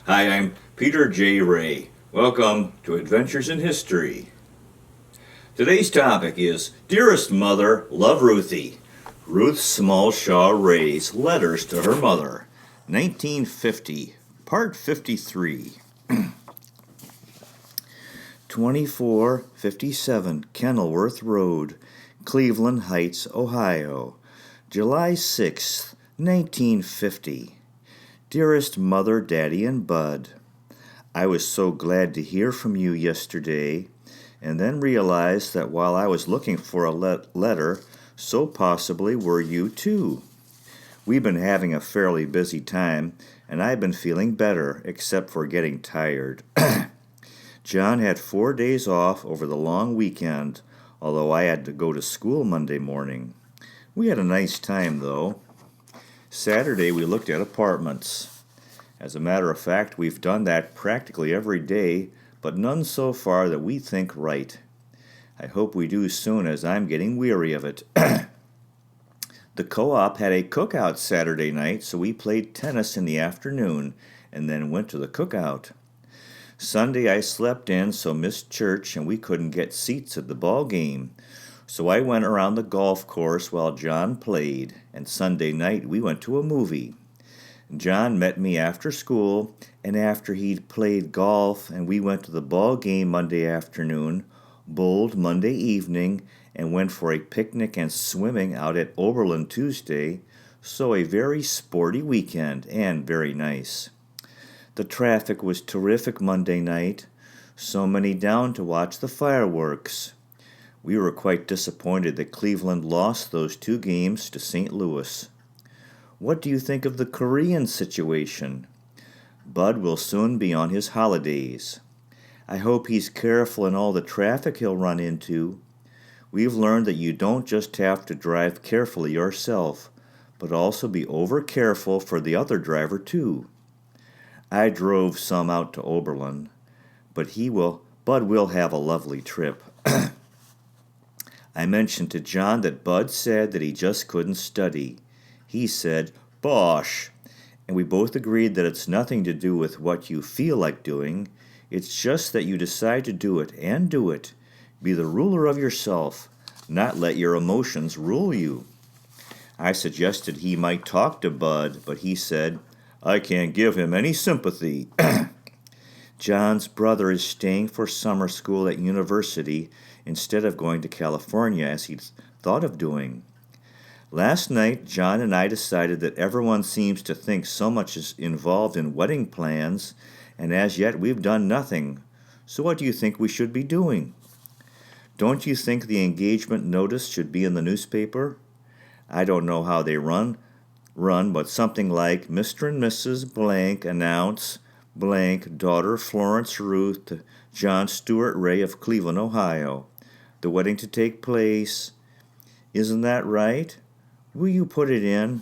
Hi, I'm Peter J. Ray. Welcome to Adventures in History. Today's topic is Dearest Mother, Love Ruthie. Ruth Smallshaw Ray's Letters to Her Mother, 1950, Part 53. 2457 Kenilworth Road, Cleveland Heights, Ohio, July 6th, 1950. Dearest Mother, Daddy, and Bud, I was so glad to hear from you yesterday, and then realized that while I was looking for a letter, so possibly were you too. We've been having a fairly busy time, and I've been feeling better, except for getting tired. John had 4 days off over the long weekend, although I had to go to school Monday morning. We had a nice time, though. Saturday we looked at apartments. As a matter of fact, we've done that practically every day, but none so far that we think right. I hope we do soon, as I'm getting weary of it. The co-op had a cookout Saturday night, so we played tennis in the afternoon and then went to the cookout. Sunday I slept in, so missed church, and we couldn't get seats at the ball game. So I went around the golf course while John played, and Sunday night we went to a movie. John met me after school, and after he'd played golf and we went to the ball game Monday afternoon, bowled Monday evening, and went for a picnic and swimming out at Oberlin Tuesday, so a very sporty weekend and very nice. The traffic was terrific Monday night, so many down to watch the fireworks. We were quite disappointed that Cleveland lost those 2 games to St. Louis. What do you think of the Korean situation? Bud will soon be on his holidays. I hope he's careful in all the traffic he'll run into. We've learned that you don't just have to drive carefully yourself, but also be over-careful for the other driver too. I drove some out to Oberlin, but Bud will have a lovely trip. I mentioned to John that Bud said that he just couldn't study. He said, "Bosh," and we both agreed that it's nothing to do with what you feel like doing. It's just that you decide to do it, and do it. Be the ruler of yourself, not let your emotions rule you. I suggested he might talk to Bud, but he said, "I can't give him any sympathy." John's brother is staying for summer school at university instead of going to California as he thought of doing. Last night, John and I decided that everyone seems to think so much is involved in wedding plans, and as yet we've done nothing. So what do you think we should be doing? Don't you think the engagement notice should be in the newspaper? I don't know how they run, but something like Mr. and Mrs. Blank announce Blank, daughter Florence Ruth to John Stuart Ray of Cleveland, Ohio. The wedding to take place. Isn't that right? Will you put it in?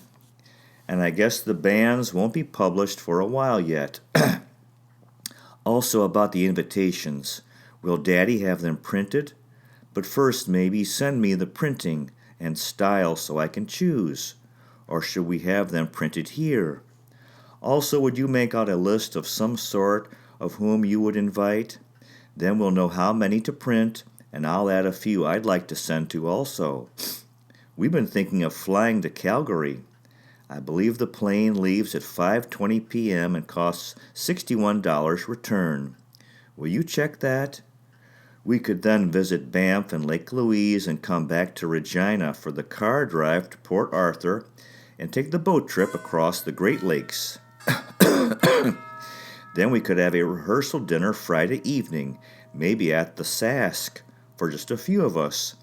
And I guess the banns won't be published for a while yet. Also about the invitations. Will Daddy have them printed? But first maybe send me the printing and style so I can choose. Or should we have them printed here? Also, would you make out a list of some sort of whom you would invite? Then we'll know how many to print, and I'll add a few I'd like to send to also. We've been thinking of flying to Calgary. I believe the plane leaves at 5:20 p.m. and costs $61 return. Will you check that? We could then visit Banff and Lake Louise and come back to Regina for the car drive to Port Arthur and take the boat trip across the Great Lakes. Then we could have a rehearsal dinner Friday evening, maybe at the Sask, for just a few of us,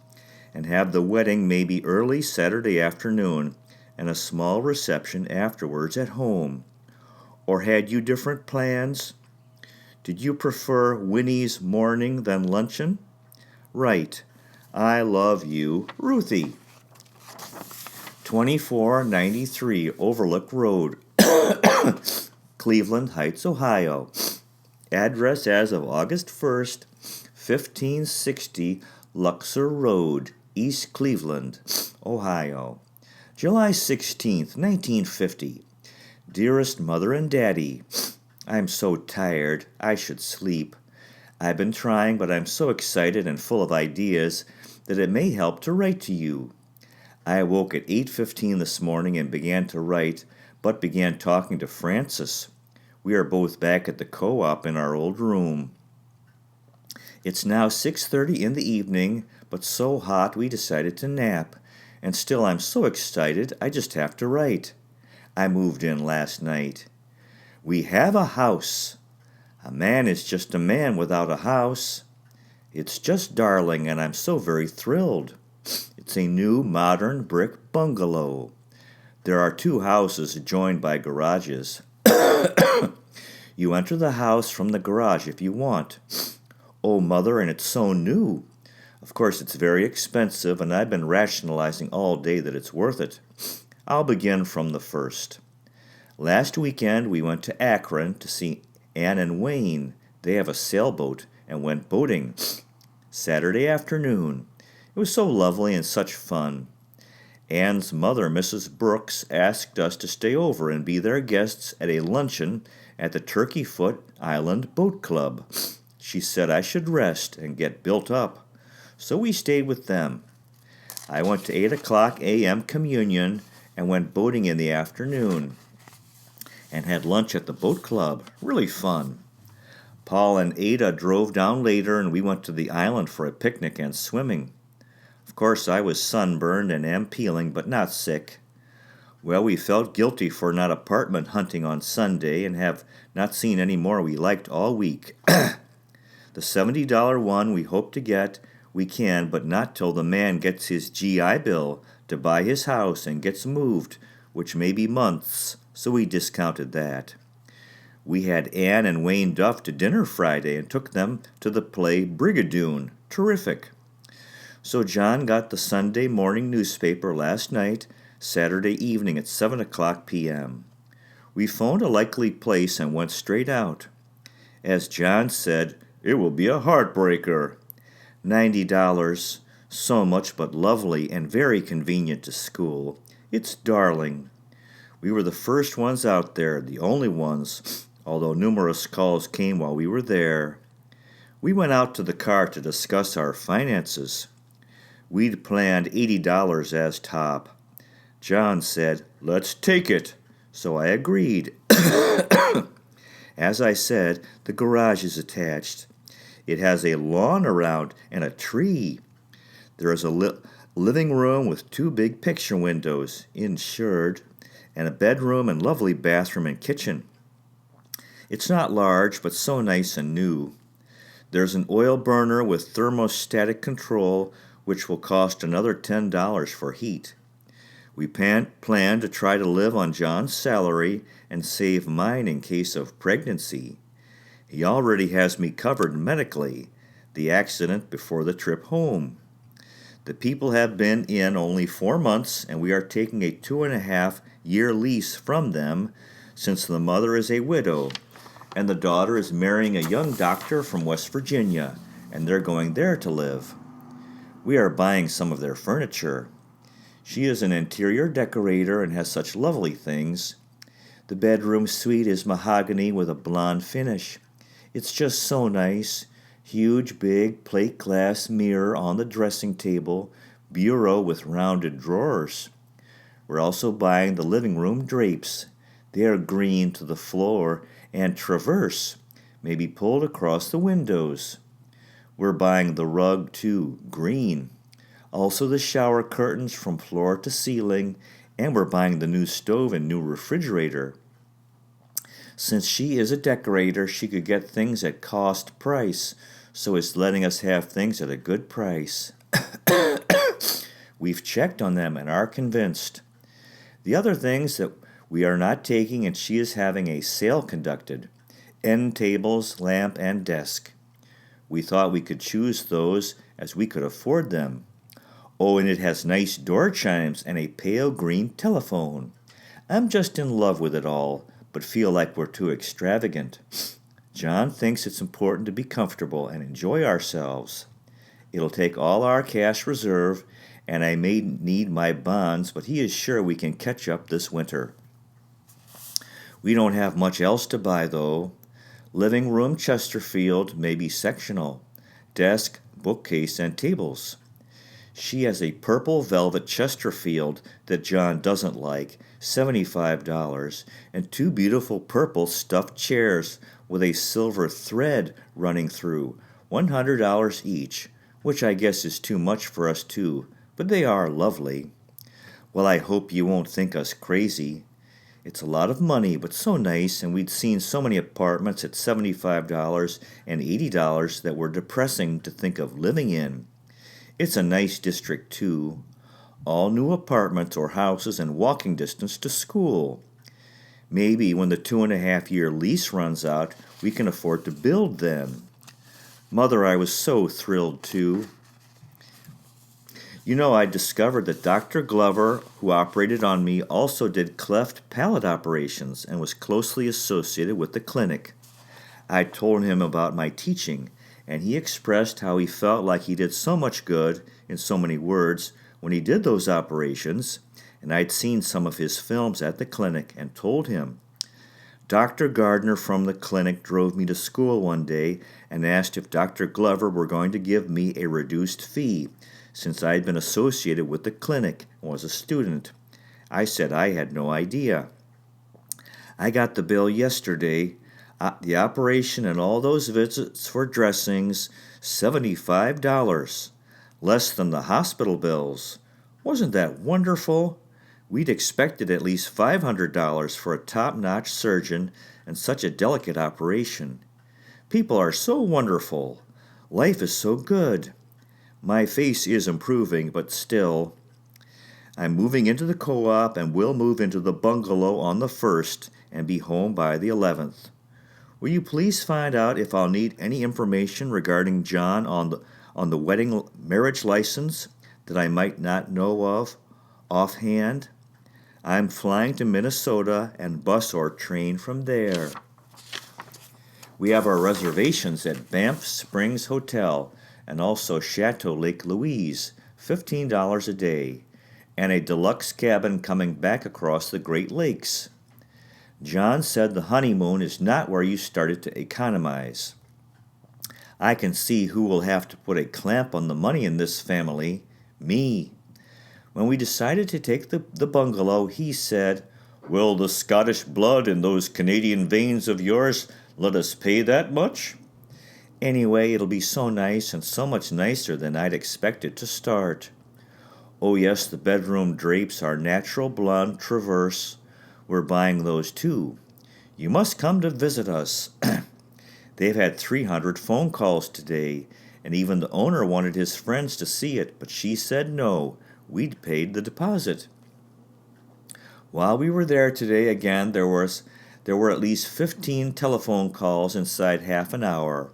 and have the wedding maybe early Saturday afternoon and a small reception afterwards at home. Or had you different plans? Did you prefer Winnie's morning than luncheon? Right. I love you, Ruthie. 2493 Overlook Road, Cleveland Heights, Ohio. Address as of August 1st, 1560 Luxor Road, East Cleveland, Ohio. July 16th, 1950. Dearest Mother and Daddy, I'm so tired, I should sleep. I've been trying, but I'm so excited and full of ideas that it may help to write to you. I awoke at 8:15 this morning and began to write, but began talking to Frances. We are both back at the co-op in our old room. It's now 6:30 in the evening, but so hot we decided to nap, and still I'm so excited I just have to write. I moved in last night. We have a house. A man is just a man without a house. It's just darling, and I'm so very thrilled. It's a new modern brick bungalow. There are two houses joined by garages. You enter the house from the garage if you want. Oh, Mother, and it's so new. Of course, it's very expensive, and I've been rationalizing all day that it's worth it. I'll begin from the first. Last weekend, we went to Akron to see Ann and Wayne. They have a sailboat and went boating. Saturday afternoon. It was so lovely and such fun. Ann's mother, Mrs. Brooks, asked us to stay over and be their guests at a luncheon at the Turkey Foot Island Boat Club. She said I should rest and get built up. So we stayed with them. I went to 8 o'clock a.m. communion and went boating in the afternoon and had lunch at the boat club. Really fun. Paul and Ada drove down later and we went to the island for a picnic and swimming. Of course, I was sunburned and am peeling, but not sick. Well, we felt guilty for not apartment hunting on Sunday and have not seen any more we liked all week. The $70 one we hope to get, we can, but not till the man gets his GI Bill to buy his house and gets moved, which may be months, so we discounted that. We had Ann and Wayne Duff to dinner Friday and took them to the play Brigadoon. Terrific. So John got the Sunday morning newspaper last night, Saturday evening at 7 o'clock p.m. We phoned a likely place and went straight out. As John said, it will be a heartbreaker. $90, so much but lovely and very convenient to school. It's darling. We were the first ones out there, the only ones, although numerous calls came while we were there. We went out to the car to discuss our finances. We'd planned $80 as top. John said, "Let's take it," so I agreed. As I said, the garage is attached. It has a lawn around and a tree. There is a living room with 2 big picture windows, insured, and a bedroom and lovely bathroom and kitchen. It's not large, but so nice and new. There's an oil burner with thermostatic control, which will cost another $10 for heat. We plan to try to live on John's salary and save mine in case of pregnancy. He already has me covered medically, the accident before the trip home. The people have been in only 4 months, and we are taking a 2.5-year lease from them, since the mother is a widow, and the daughter is marrying a young doctor from West Virginia, and they're going there to live. We are buying some of their furniture. She is an interior decorator and has such lovely things. The bedroom suite is mahogany with a blonde finish. It's just so nice. Huge, big plate glass mirror on the dressing table, bureau with rounded drawers. We're also buying the living room drapes. They are green to the floor and traverse, may be pulled across the windows. We're buying the rug too, green. Also the shower curtains from floor to ceiling, and we're buying the new stove and new refrigerator. Since she is a decorator, she could get things at cost price, so it's letting us have things at a good price. We've checked on them and are convinced. The other things that we are not taking, and she is having a sale conducted. End tables, lamp, and desk. We thought we could choose those as we could afford them. Oh, and it has nice door chimes and a pale green telephone. I'm just in love with it all, but feel like we're too extravagant. John thinks it's important to be comfortable and enjoy ourselves. It'll take all our cash reserve, and I may need my bonds, but he is sure we can catch up this winter. We don't have much else to buy, though. Living room Chesterfield may be sectional. Desk, bookcase, and tables. She has a purple velvet Chesterfield that John doesn't like, $75, and two beautiful purple stuffed chairs with a silver thread running through, $100 each, which I guess is too much for us too, but they are lovely. Well, I hope you won't think us crazy. It's a lot of money, but so nice, and we'd seen so many apartments at $75 and $80 that were depressing to think of living in. It's a nice district, too. All new apartments or houses and walking distance to school. Maybe when the 2.5-year lease runs out, we can afford to build then. Mother, I was so thrilled, too. You know, I discovered that Dr. Glover, who operated on me, also did cleft palate operations and was closely associated with the clinic. I told him about my teaching, and he expressed how he felt like he did so much good, in so many words, when he did those operations, and I'd seen some of his films at the clinic and told him. Dr. Gardner from the clinic drove me to school one day and asked if Dr. Glover were going to give me a reduced fee, since I had been associated with the clinic and was a student. I said I had no idea. I got the bill yesterday. The operation and all those visits for dressings, $75. Less than the hospital bills. Wasn't that wonderful? We'd expected at least $500 for a top-notch surgeon and such a delicate operation. People are so wonderful. Life is so good. My face is improving, but still. I'm moving into the co-op and will move into the bungalow on the 1st and be home by the 11th. Will you please find out if I'll need any information regarding John on the wedding marriage license that I might not know of offhand? I'm flying to Minnesota and bus or train from there. We have our reservations at Banff Springs Hotel and also Chateau Lake Louise, $15 a day, and a deluxe cabin coming back across the Great Lakes. John said the honeymoon is not where you started to economize. I can see who will have to put a clamp on the money in this family. Me. When we decided to take the bungalow, he said, "Will the Scottish blood in those Canadian veins of yours let us pay that much?" Anyway, it'll be so nice and so much nicer than I'd expected to start. Oh yes, the bedroom drapes are natural blonde traverse. We're buying those too. You must come to visit us. They've had 300 phone calls today, and even the owner wanted his friends to see it, but she said no. We'd paid the deposit. While we were there today again, there were at least 15 telephone calls inside half an hour.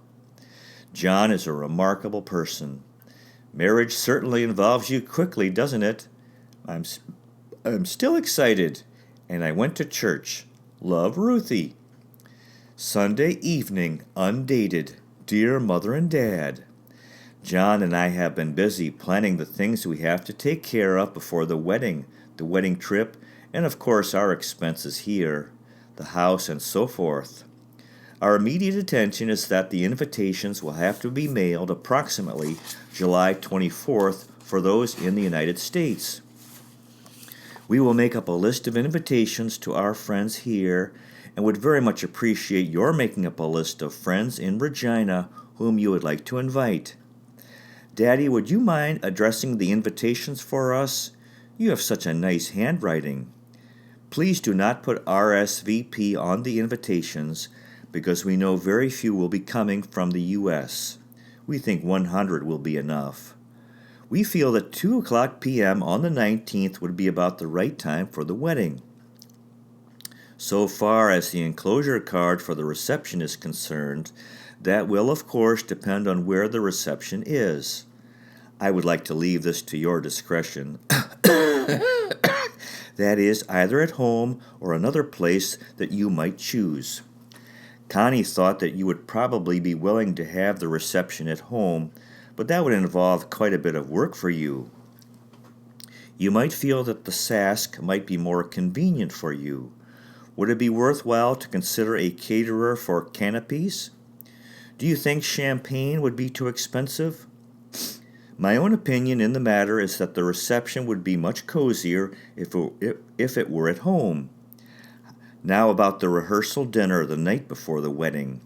John is a remarkable person. Marriage certainly involves you quickly, doesn't it? I'm still excited, and I went to church. Love, Ruthie. Sunday evening, undated. Dear Mother and Dad. John and I have been busy planning the things we have to take care of before the wedding trip, and of course our expenses here, the house, and so forth. Our immediate attention is that the invitations will have to be mailed approximately July 24th for those in the United States. We will make up a list of invitations to our friends here and would very much appreciate your making up a list of friends in Regina whom you would like to invite. Daddy, would you mind addressing the invitations for us? You have such a nice handwriting. Please do not put RSVP on the invitations because we know very few will be coming from the U.S. We think 100 will be enough. We feel that 2:00 p.m. on the 19th would be about the right time for the wedding. So far as the enclosure card for the reception is concerned, that will, of course, depend on where the reception is. I would like to leave this to your discretion. That is, either at home or another place that you might choose. Connie thought that you would probably be willing to have the reception at home, but that would involve quite a bit of work for you. You might feel that the Sask might be more convenient for you. Would it be worthwhile to consider a caterer for canopies? Do you think champagne would be too expensive? My own opinion in the matter is that the reception would be much cozier if it were at home. Now about the rehearsal dinner the night before the wedding.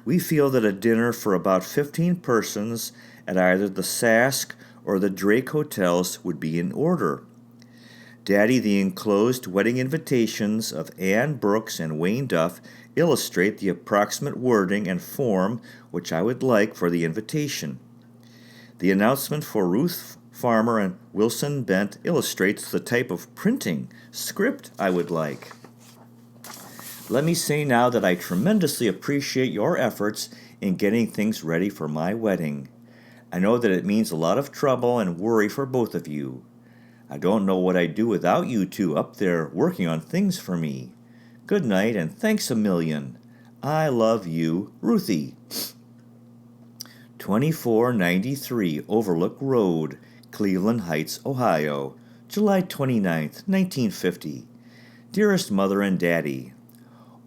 We feel that a dinner for about 15 persons at either the Sask or the Drake hotels would be in order. Daddy, the enclosed wedding invitations of Ann Brooks and Wayne Duff illustrate the approximate wording and form which I would like for the invitation. The announcement for Ruth Farmer and Wilson Bent illustrates the type of printing script I would like. Let me say now that I tremendously appreciate your efforts in getting things ready for my wedding. I know that it means a lot of trouble and worry for both of you. I don't know what I'd do without you two up there working on things for me. Good night and thanks a million. I love you, Ruthie. 2493 Overlook Road, Cleveland Heights, Ohio, July 29th, 1950. Dearest Mother and Daddy,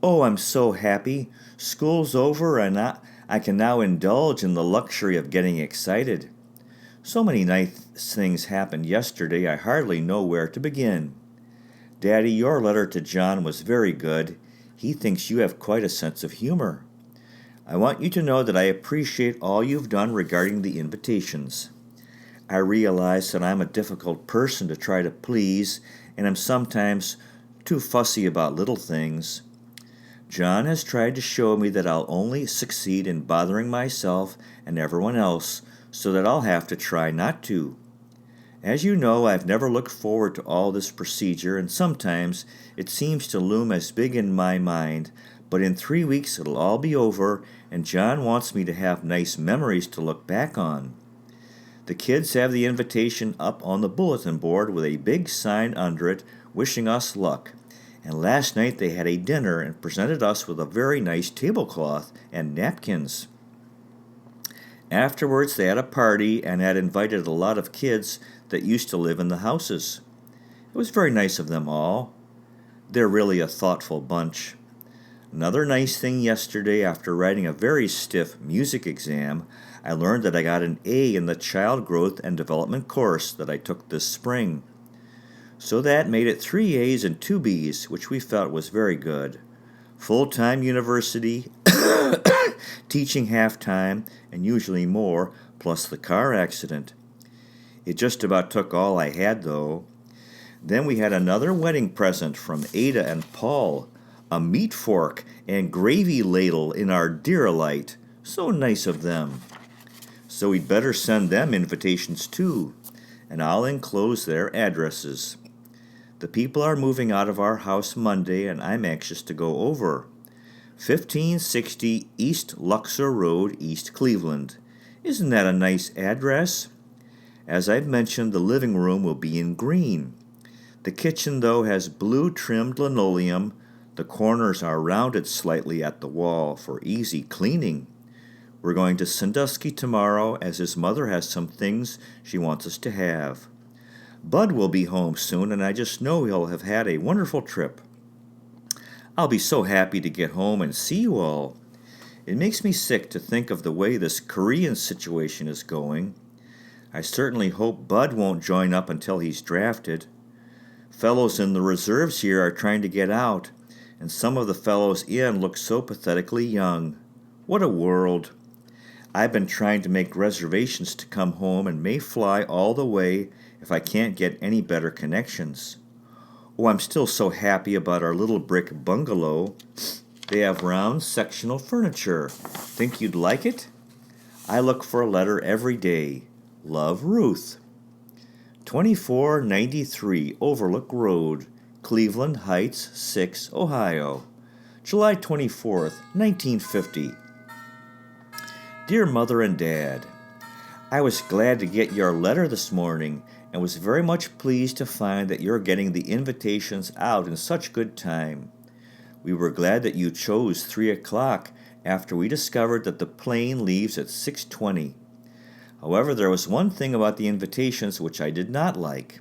oh, I'm so happy. School's over and I can now indulge in the luxury of getting excited. So many nice things happened yesterday, I hardly know where to begin. Daddy, your letter to John was very good. He thinks you have quite a sense of humor. I want you to know that I appreciate all you've done regarding the invitations. I realize that I'm a difficult person to try to please, and am sometimes too fussy about little things. John has tried to show me that I'll only succeed in bothering myself and everyone else, so that I'll have to try not to. As you know, I've never looked forward to all this procedure, and sometimes it seems to loom as big in my mind, but in 3 weeks it'll all be over, and John wants me to have nice memories to look back on. The kids have the invitation up on the bulletin board with a big sign under it wishing us luck. And last night they had a dinner and presented us with a very nice tablecloth and napkins. Afterwards they had a party and had invited a lot of kids that used to live in the houses. It was very nice of them all. They're really a thoughtful bunch. Another nice thing yesterday, after writing a very stiff music exam, I learned that I got an A in the Child Growth and Development course that I took this spring. So that made it 3 A's and 2 B's, which we felt was very good. Full-time university, teaching half-time, and usually more, plus the car accident. It just about took all I had, though. Then we had another wedding present from Ada and Paul, a meat fork and gravy ladle in our Dearlight. So nice of them. So we'd better send them invitations too, and I'll enclose their addresses. The people are moving out of our house Monday, and I'm anxious to go over. 1560 East Luxor Road, East Cleveland. Isn't that a nice address? As I've mentioned, the living room will be in green. The kitchen, though, has blue trimmed linoleum. The corners are rounded slightly at the wall for easy cleaning. We're going to Sandusky tomorrow, as his mother has some things she wants us to have. Bud will be home soon, and I just know he'll have had a wonderful trip. I'll be so happy to get home and see you all. It makes me sick to think of the way this Korean situation is going. I certainly hope Bud won't join up until he's drafted. Fellows in the reserves here are trying to get out, and some of the fellows in look so pathetically young. What a world. I've been trying to make reservations to come home and may fly all the way if I can't get any better connections. Oh, I'm still so happy about our little brick bungalow. They have round sectional furniture. Think you'd like it? I look for a letter every day. Love, Ruth. 2493 Overlook Road, Cleveland Heights, 6, Ohio, July 24th, 1950. Dear Mother and Dad, I was glad to get your letter this morning and was very much pleased to find that you're getting the invitations out in such good time. We were glad that you chose 3 o'clock after we discovered that the plane leaves at 6:20. However, there was one thing about the invitations which I did not like.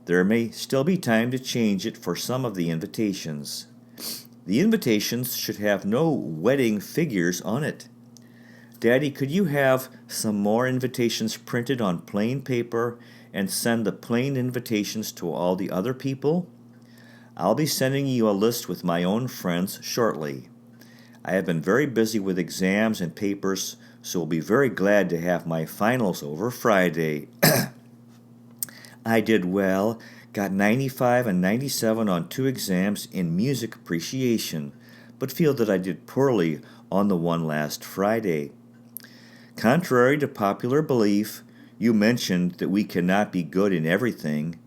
There may still be time to change it for some of the invitations. The invitations should have no wedding figures on it. Daddy, could you have some more invitations printed on plain paper and send the plain invitations to all the other people? I'll be sending you a list with my own friends shortly. I have been very busy with exams and papers, so will be very glad to have my finals over Friday. I did well, got 95 and 97 on 2 exams in music appreciation, but feel that I did poorly on the one last Friday. Contrary to popular belief, you mentioned that we cannot be good in everything.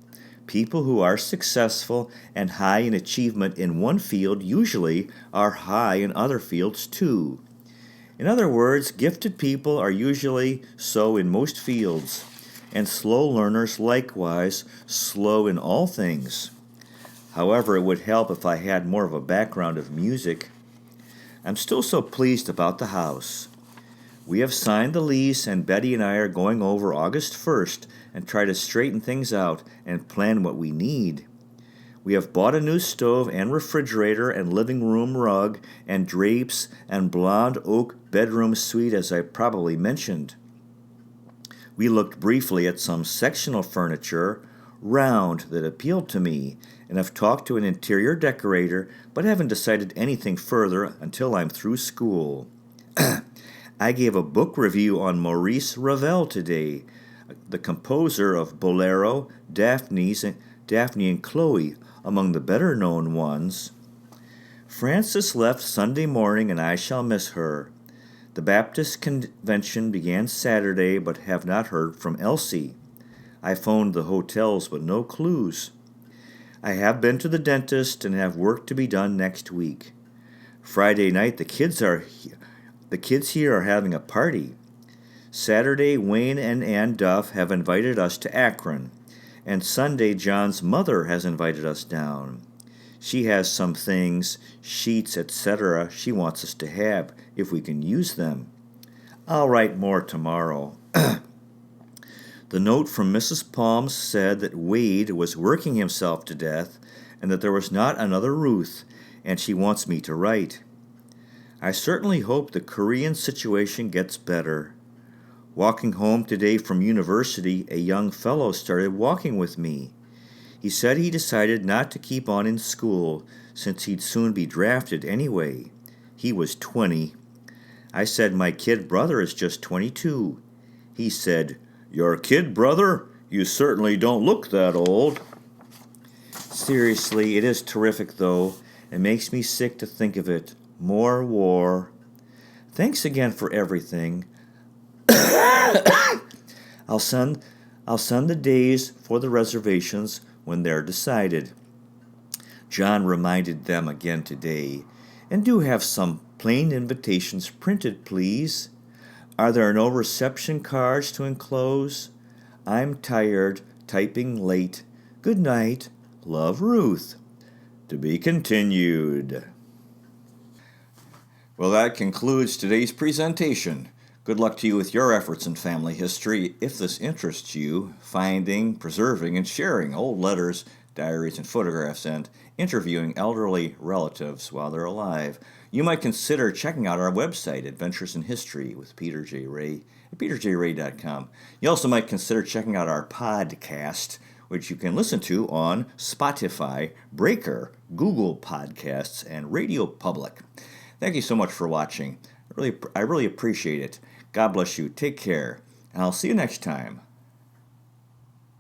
People who are successful and high in achievement in one field usually are high in other fields too. In other words, gifted people are usually so in most fields, and slow learners likewise slow in all things. However, it would help if I had more of a background of music. I'm still so pleased about the house. We have signed the lease, and Betty and I are going over August 1st and try to straighten things out and plan what we need. We have bought a new stove and refrigerator and living room rug and drapes and blonde oak bedroom suite, as I probably mentioned. We looked briefly at some sectional furniture, round, that appealed to me, and have talked to an interior decorator, but haven't decided anything further until I'm through school. I gave a book review on Maurice Ravel today, the composer of Bolero, Daphne and Chloe, among the better-known ones. Frances left Sunday morning, and I shall miss her. The Baptist convention began Saturday, but have not heard from Elsie. I phoned the hotels, but no clues. I have been to the dentist and have work to be done next week. Friday night, the kids here are having a party. Saturday, Wayne and Ann Duff have invited us to Akron, and Sunday, John's mother has invited us down. She has some things, sheets, etc., she wants us to have, if we can use them. I'll write more tomorrow. The note from Mrs. Palms said that Wade was working himself to death and that there was not another Ruth, and she wants me to write. I certainly hope the Korean situation gets better. Walking home today from university, a young fellow started walking with me. He said he decided not to keep on in school, since he'd soon be drafted anyway. He was 20. I said, my kid brother is just 22. He said, your kid brother? You certainly don't look that old. Seriously, it is terrific, though. It makes me sick to think of it. More war. Thanks again for everything. I'll send the days for the reservations when they're decided. John reminded them again today. And do have some plain invitations printed, please. Are there no reception cards to enclose? I'm tired, typing late. Good night. Love, Ruth. To be continued. Well, that concludes today's presentation. Good luck to you with your efforts in family history. If this interests you, finding, preserving, and sharing old letters, diaries, and photographs, and interviewing elderly relatives while they're alive, you might consider checking out our website, Adventures in History with Peter J. Ray, at peterjray.com. You also might consider checking out our podcast, which you can listen to on Spotify, Breaker, Google Podcasts, and Radio Public. Thank you so much for watching. I really appreciate it. God bless you. Take care, and I'll see you next time.